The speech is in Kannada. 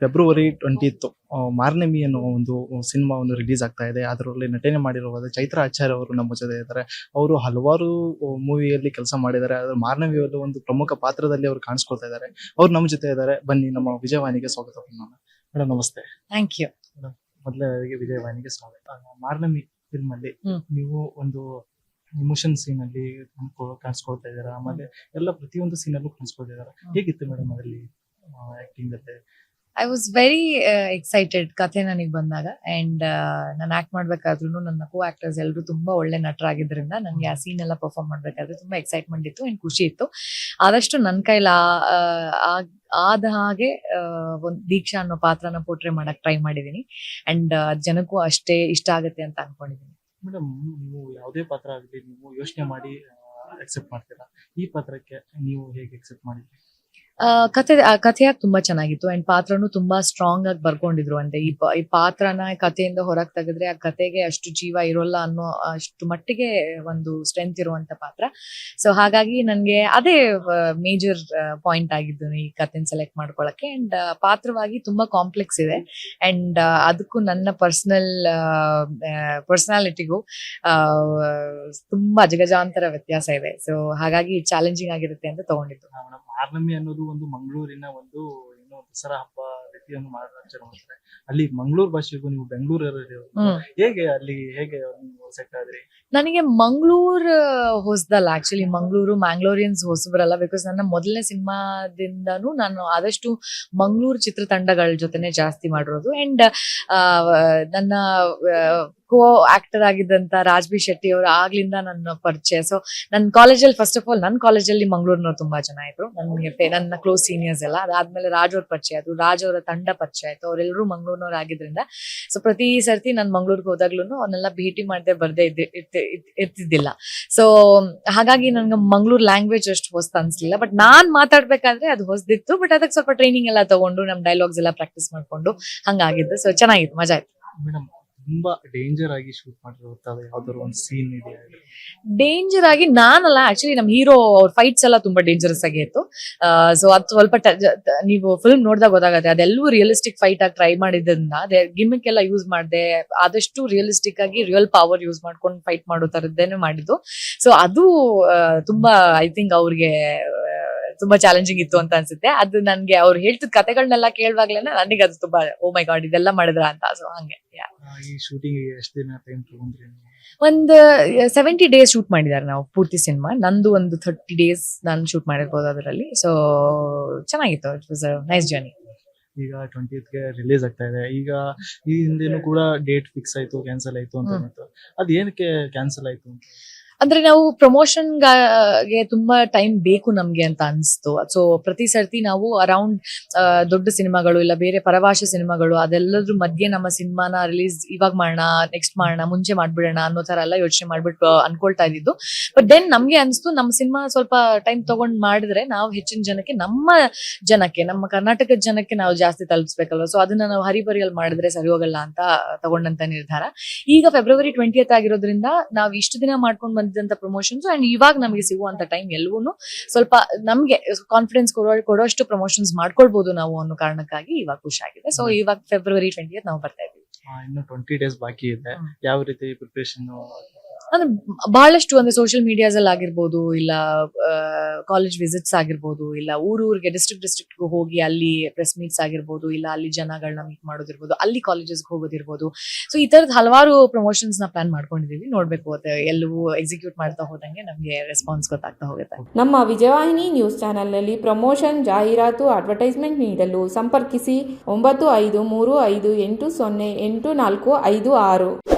ಫೆಬ್ರವರಿ 20th ಮಾರ್ನಮಿ ಅನ್ನೋ ಒಂದು ಸಿನಿಮಾ ಒಂದು ರಿಲೀಸ್ ಆಗ್ತಾ ಇದೆ. ಅದರಲ್ಲಿ ನಟನೆ ಮಾಡಿರುವ ಚೈತ್ರ ಆಚಾರ್ಯ ಅವರು ನಮ್ಮ ಜೊತೆ ಇದ್ದಾರೆ. ಅವರು ಹಲವಾರು ಮೂವಿಯಲ್ಲಿ ಕೆಲಸ ಮಾಡಿದ್ದಾರೆ. ಅದ್ರ ಮಾರ್ನವಿಯಲ್ಲಿ ಒಂದು ಪ್ರಮುಖ ಪಾತ್ರದಲ್ಲಿ ಅವರು ಕಾಣಿಸ್ಕೊಳ್ತಾ ಇದ್ದಾರೆ. ಅವ್ರು ನಮ್ಮ ಜೊತೆ ಇದ್ದಾರೆ. ಬನ್ನಿ ನಮ್ಮ ವಿಜಯವಾಣಿಗೆ ಸ್ವಾಗತ ಮಾಡೋಣ. ಮೇಡಮ್ ನಮಸ್ತೆ. Thank you. ಮೊದಲಿಗೆ ವಿಜಯವಾಣಿಗೆ ಸ್ವಾಗತ. ಮಾರ್ನಮಿ ಫಿಲ್ಮ್ ಅಲ್ಲಿ ನೀವು ಒಂದು ಇಮೋಷನ್ ಸೀನ್ ಅಲ್ಲಿ ಕಾಣಿಸ್ಕೊಳ್ತಾ ಇದ್ದೀರಾ, ಆಮೇಲೆ ಎಲ್ಲ ಪ್ರತಿಯೊಂದು ಸೀನ್ ಅಲ್ಲೂ ಕಾಣಿಸ್ಕೊಳ್ತಾ ಇದ್ದಾರೆ. ಹೇಗಿತ್ತು ಮೇಡಮ್ ಅದರಲ್ಲಿ ಆಕ್ಟಿಂಗ್ ಜೊತೆ? ಐ ವಾಸ್ ವೆರಿ ಎಕ್ಸೈಟೆಡ್ ಕಥೆ ನನಗೆ ಬಂದಾಗ. ಅಂಡ್ ನಾನು ಆಕ್ಟ್ ಮಾಡ್ಬೇಕಾದ್ರೂ ನನ್ನ ಕೋ ಆಕ್ಟರ್ಸ್ ಎಲ್ಲರೂ ತುಂಬಾ ಒಳ್ಳೆ ನಟರಾಗಿದ್ದರಿಂದ ನನಗೆ ಆ ಸೀನ್ ಎಲ್ಲ ಪರ್ಫಾರ್ಮ್ ಮಾಡ್ಬೇಕಾದ್ರೆ ತುಂಬಾ ಎಕ್ಸೈಟ್ಮೆಂಟ್ ಇತ್ತು ಅಂಡ್ ಖುಷಿ ಇತ್ತು. ಆದಷ್ಟು ನನ್ನ ಕೈಲ ಆದ ಹಾಗೆ ಒಂದು ದೀಕ್ಷಾ ಅನ್ನೋ ಪಾತ್ರನ ಪೋರ್ಟ್ರೇ ಮಾಡಕ್ ಟ್ರೈ ಮಾಡಿದೀನಿ. ಅಂಡ್ ಜನಕ್ಕೂ ಅಷ್ಟೇ ಇಷ್ಟ ಆಗುತ್ತೆ ಅಂತ ಅನ್ಕೊಂಡಿದೀನಿ. ಮೇಡಮ್, ನೀವು ಯಾವುದೇ ಪಾತ್ರ ಆಗಲಿ ನೀವು ಯೋಚನೆ ಮಾಡಿ ಅಕ್ಸೆಪ್ಟ್ ಮಾಡ್ತೀರಾ. ಈ ಪಾತ್ರಕ್ಕೆ ನೀವು ಹೇಗೆ ಅಕ್ಸೆಪ್ಟ್ ಮಾಡಿದ್ರಿ? ಕಥೆಯಾಗಿ ತುಂಬಾ ಚೆನ್ನಾಗಿತ್ತು ಅಂಡ್ ಪಾತ್ರನು ತುಂಬಾ ಸ್ಟ್ರಾಂಗ್ ಆಗಿ ಬರ್ಕೊಂಡಿದ್ರು. ಅಂದ್ರೆ ಈ ಪಾತ್ರನ ಕಥೆಯಿಂದ ಹೊರಗೆ ತೆಗೆದ್ರೆ ಆ ಕಥೆಗೆ ಅಷ್ಟು ಜೀವ ಇರೋಲ್ಲ ಅನ್ನೋ ಅಷ್ಟು ಮಟ್ಟಿಗೆ ಒಂದು ಸ್ಟ್ರೆಂತ್ ಇರುವಂತ ಪಾತ್ರ. ಸೊ ಹಾಗಾಗಿ ನನ್ಗೆ ಅದೇ ಮೇಜರ್ ಪಾಯಿಂಟ್ ಆಗಿದ್ದು ಈ ಕಥೆನ ಸೆಲೆಕ್ಟ್ ಮಾಡ್ಕೊಳಕ್ಕೆ. ಅಂಡ್ ಪಾತ್ರವಾಗಿ ತುಂಬಾ ಕಾಂಪ್ಲೆಕ್ಸ್ ಇದೆ ಅಂಡ್ ಅದಕ್ಕೂ ನನ್ನ ಪರ್ಸನಾಲಿಟಿಗೂ ತುಂಬಾ ಅಜಗಜಾಂತರ ವ್ಯತ್ಯಾಸ ಇದೆ. ಸೊ ಹಾಗಾಗಿ ಚಾಲೆಂಜಿಂಗ್ ಆಗಿರುತ್ತೆ ಅಂತ ತಗೊಂಡಿದ್ದು. ಮಾರ್ನಮಿ ಅನ್ನೋದು ಒಂದು ಮಂಗಳೂರಿನ ಒಂದು ಏನೋ ದಸರಾ ಹಬ್ಬ ರೀತಿಯನ್ನು ಆಚರಣೆ ಮಾಡ್ತಾರೆ. ಅಲ್ಲಿ ಮಂಗಳೂರು ಭಾಷೆಗೂ ನೀವು ಬೆಂಗಳೂರಲ್ಲಿ ಹೇಗೆ ಸೆಟ್ ಆದ್ರಿ? ನನಗೆ ಮಂಗಳೂರು ಹೊಸದಲ್ಲ, ಆಕ್ಚುಲಿ ಮ್ಯಾಂಗ್ಳೂರಿಯನ್ಸ್ ಹೊಸಬರಲ್ಲ. ಬಿಕಾಸ್ ನನ್ನ ಮೊದಲನೇ ಸಿನಿಮಾದಿಂದನೂ ನಾನು ಆದಷ್ಟು ಮಂಗಳೂರು ಚಿತ್ರತಂಡಗಳ ಜೊತೆನೆ ಜಾಸ್ತಿ ಮಾಡಿರೋದು. ಅಂಡ್ ನನ್ನ ಕೋ ಆಕ್ಟರ್ ಆಗಿದ್ದಂತ ರಾಜ್ಬಿ ಶೆಟ್ಟಿ ಅವರು ಆಗ್ಲಿಂದ ನನ್ನ ಪರಿಚಯ. ಸೊ ನನ್ನ ಕಾಲೇಜಲ್ಲಿ ಫಸ್ಟ್ ಆಫ್ ಆಲ್ ನನ್ನ ಕಾಲೇಜಲ್ಲಿ ಮಂಗಳೂರಿನವ್ರು ತುಂಬಾ ಜನ ಇದ್ರು. ನನ್ನ ಕ್ಲೋಸ್ ಸೀನಿಯರ್ಸ್ ಎಲ್ಲ. ಅದಾದ್ಮೇಲೆ ರಾಜ್ ಅವ್ರ ಪರಿಚಯ ಆದ್ರು, ರಾಜ್ ಅವರ ತಂಡ ಪರಿಚಯ ಆಯ್ತು. ಅವರೆಲ್ಲರೂ ಮಂಗಳೂರಿನವ್ರು ಆಗಿದ್ರಿಂದ ಸೊ ಪ್ರತಿ ಸರ್ತಿ ನಾನು ಮಂಗಳೂರಿಗೆ ಹೋದಾಗ್ಲೂ ಅವನ್ನೆಲ್ಲ ಭೇಟಿ ಮಾಡದೆ ಇರ್ತಿದ್ದಿಲ್ಲ. ಸೊ ಹಾಗಾಗಿ ನನ್ಗೆ ಮಂಗಳೂರು ಲ್ಯಾಂಗ್ವೇಜ್ ಅಷ್ಟು ಹೊಸ್ತು ಅನ್ಸ್ಲಿಲ್ಲ. ಬಟ್ ನಾನ್ ಮಾತಾಡ್ಬೇಕಾದ್ರೆ ಅದು ಹೊಸದಿತ್ತು. ಬಟ್ ಅದಕ್ಕೆ ಸ್ವಲ್ಪ ಟ್ರೈನಿಂಗ್ ಎಲ್ಲ ತಗೊಂಡು ನಮ್ ಡೈಲಾಗ್ಸ್ ಎಲ್ಲ ಪ್ರಾಕ್ಟೀಸ್ ಮಾಡ್ಕೊಂಡು ಹಂಗಾಗಿದ್ದು. ಸೊ ಚೆನ್ನಾಗಿತ್ತು, ಮಜಾ ಆಯ್ತು. ಮೇಡಮ್, ತುಂಬಾ ಡೇಂಜರ್ ಆಗಿ ಶೂಟ್ ಮಾಡಿರುತ್ತದೆ ಯಾವ್ದಾದ್ರು ಒಂದು ಸೀನ್ ಇದೆಯಾ? ಡೇಂಜರ್ ಆಗಿ ನಾನಲ್ಲ, ಆಕ್ಚುಲಿ ನಮ್ ಹೀರೋ ಅವ್ರ ಫೈಟ್ಸ್ ಎಲ್ಲ ತುಂಬಾ ಡೇಂಜರಸ್ ಆಗಿ ಇತ್ತು. ಸೊ ಅದು ಸ್ವಲ್ಪ ನೀವು ಫಿಲ್ಮ್ ನೋಡಿದಾಗ ಗೊತ್ತಾಗತ್ತೆ. ಅದೆಲ್ಲವೂ ರಿಯಲಿಸ್ಟಿಕ್ ಫೈಟ್ ಆಗಿ ಟ್ರೈ ಮಾಡಿದ್ರಿಂದ ಗಿಮಿಕ್ ಎಲ್ಲ ಯೂಸ್ ಮಾಡದೆ ಆದಷ್ಟು ರಿಯಲಿಸ್ಟಿಕ್ ಆಗಿ ರಿಯಲ್ ಪವರ್ ಯೂಸ್ ಮಾಡ್ಕೊಂಡು ಫೈಟ್ ಮಾಡೋ ತರದ್ದೇನೆ ಮಾಡಿದ್ದು. ಸೊ ಅದು ತುಂಬಾ ಐ ಥಿಂಕ್ ಅವ್ರಿಗೆ ತುಂಬಾ ಚಾಲೆಂಜಿಂಗ್ ಇತ್ತು ಅಂತ ಅನ್ಸುತ್ತೆ. ಅದು ನನ್ಗೆ ಅವ್ರು ಹೇಳ್ತಿದ್ ಕಥೆಗಳನ್ನೆಲ್ಲ ಕೇಳುವಾಗ್ಲೇನೆ ನನಗೆ ಅದು ತುಂಬಾ ಓ ಮೈ ಗಾಡ್ ಇದೆಲ್ಲ ಮಾಡಿದ್ರ ಅಂತ. ಸೊ ಹಂಗೆ ಈ ಶೂಟಿಂಗ್ ಎಷ್ಟು ದಿನ ಟೈಮ್ ತಗೊಂಡ್ರಿ? ಒಂದು 70 days ಶೂಟ್ ಮಾಡಿದ್ದಾರೆ ನಾವು ಪೂರ್ತಿ ಸಿನಿಮಾ. ನಂದು ಒಂದು 30 days ನಾನು ಶೂಟ್ ಮಾಡಿರ್ಬೋದು ಅದರಲ್ಲಿ. ಸೊ ಚೆನ್ನಾಗಿತ್ತು. It was a nice journey. ಈಗ 20th ರಿಲೀಸ್ ಆಗ್ತಾ ಇದೆ. ಈಗ ಈ ಹಿಂದೆನೂ ಕೂಡ ಡೇಟ್ ಫಿಕ್ಸ್ ಆಯ್ತು, ಕ್ಯಾನ್ಸಲ್ ಆಯ್ತು ಅಂತ. ಅದ್ ಏನಕ್ಕೆ ಕ್ಯಾನ್ಸಲ್ ಆಯ್ತು ಅಂತ? ಅಂದ್ರೆ ನಾವು ಪ್ರಮೋಷನ್ ಗೆ ತುಂಬಾ ಟೈಮ್ ಬೇಕು ನಮ್ಗೆ ಅಂತ ಅನ್ಸ್ತು. ಸೊ ಪ್ರತಿ ಸರ್ತಿ ನಾವು ಅರೌಂಡ್ ದೊಡ್ಡ ಸಿನಿಮಾಗಳು ಇಲ್ಲ ಬೇರೆ ಪರಭಾಷೆ ಸಿನಿಮಾಗಳು ಅದೆಲ್ಲದ್ರ ಮಧ್ಯೆ ನಮ್ಮ ಸಿನಿಮಾನ ರಿಲೀಸ್ ಇವಾಗ ಮಾಡೋಣ, ನೆಕ್ಸ್ಟ್ ಮಾಡೋಣ, ಮುಂಚೆ ಮಾಡ್ಬಿಡೋಣ ಅನ್ನೋ ತರ ಎಲ್ಲ ಯೋಚನೆ ಮಾಡ್ಬಿಟ್ಟು ಅನ್ಕೊಳ್ತಾ ಇದ್ದಿದ್ದು. ಬಟ್ ದೆನ್ ನಮ್ಗೆ ಅನ್ಸ್ತು ನಮ್ಮ ಸಿನಿಮಾ ಸ್ವಲ್ಪ ಟೈಮ್ ತಗೊಂಡ್ ಮಾಡಿದ್ರೆ ನಾವು ಹೆಚ್ಚಿನ ಜನಕ್ಕೆ ನಮ್ಮ ಕರ್ನಾಟಕದ ಜನಕ್ಕೆ ನಾವು ಜಾಸ್ತಿ ತಲುಪಿಸ್ಬೇಕಲ್ವ. ಸೊ ಅದನ್ನ ನಾವು ಹರಿಬರಿಯಲ್ಲಿ ಮಾಡಿದ್ರೆ ಸರಿ ಹೋಗಲ್ಲ ಅಂತ ತಗೊಂಡಂತ ನಿರ್ಧಾರ. ಈಗ ಫೆಬ್ರವರಿ 20th ಆಗಿರೋದ್ರಿಂದ ನಾವು ಇಷ್ಟು ದಿನ ಮಾಡ್ಕೊಂಡು ಬಂದಿದ್ದಂತ ಪ್ರಮೋಷನ್ಸ್ ಅಂಡ್ ಇವಾಗ ನಮಗೆ ಸಿಗುವಂತ ಟೈಮ್ ಎಲ್ಲವೂ ಸ್ವಲ್ಪ ನಮ್ಗೆ ಕಾನ್ಫಿಡೆನ್ಸ್ ಕೊಡೋಷ್ಟು ಪ್ರಮೋಷನ್ಸ್ ಮಾಡ್ಕೊಳ್ಬಹುದು ನಾವು ಅನ್ನೋ ಕಾರಣಕ್ಕಾಗಿ ಇವಾಗ ಖುಷಿ ಆಗಿದೆ. ಸೊ ಇವಾಗ ಫೆಬ್ರವರಿ 20th ನಾವು ಬರ್ತಾ ಇದ್ದೀವಿ. ಇನ್ನು 20 days ಬಾಕಿ ಇದೆ. ಯಾವ ರೀತಿ ಪ್ರಿಪರೇಷನ್? ಅಂದ್ರೆ ಬಹಳಷ್ಟು ಅಂದ್ರೆ ಸೋಷಿಯಲ್ ಮೀಡಿಯಾಸ್ ಅಲ್ಲಿ ಆಗಿರ್ಬೋದು, ಇಲ್ಲ ಕಾಲೇಜ್ ವಿಸಿಟ್ಸ್ ಆಗಿರ್ಬೋದು, ಇಲ್ಲ ಊರಿಗೆ ಡಿಸ್ಟ್ರಿಕ್ಟ್ ಹೋಗಿ ಅಲ್ಲಿ ಪ್ರೆಸ್ ಮೀಟ್ಸ್ ಆಗಿರ್ಬೋದು, ಇಲ್ಲ ಅಲ್ಲಿ ಜನಗಳನ್ನ ಮೀಟ್ ಮಾಡೋದಿರ್ಬೋದು, ಅಲ್ಲಿ ಕಾಲೇಜಸ್ಗೆ ಹೋಗೋದಿರ್ಬೋದು. ಸೊ ಈ ತರದ ಹಲವಾರು ಪ್ರಮೋಷನ್ಸ್ ನ ಪ್ಲಾನ್ ಮಾಡ್ಕೊಂಡಿದೀವಿ. ನೋಡ್ಬೇಕು ಎಲ್ಲವೂ ಎಕ್ಸಿಕ್ಯೂಟ್ ಮಾಡ್ತಾ ಹೋದಂಗೆ ನಮ್ಗೆ ರೆಸ್ಪಾನ್ಸ್ ಗೊತ್ತಾಗ್ತಾ ಹೋಗುತ್ತೆ. ನಮ್ಮ ವಿಜಯವಾಹಿನಿ ನ್ಯೂಸ್ ಚಾನೆಲ್ ನಲ್ಲಿ ಪ್ರಮೋಷನ್, ಜಾಹೀರಾತು, ಅಡ್ವರ್ಟೈಸ್ಮೆಂಟ್ ನೀಡಲು ಸಂಪರ್ಕಿಸಿ 9535808456.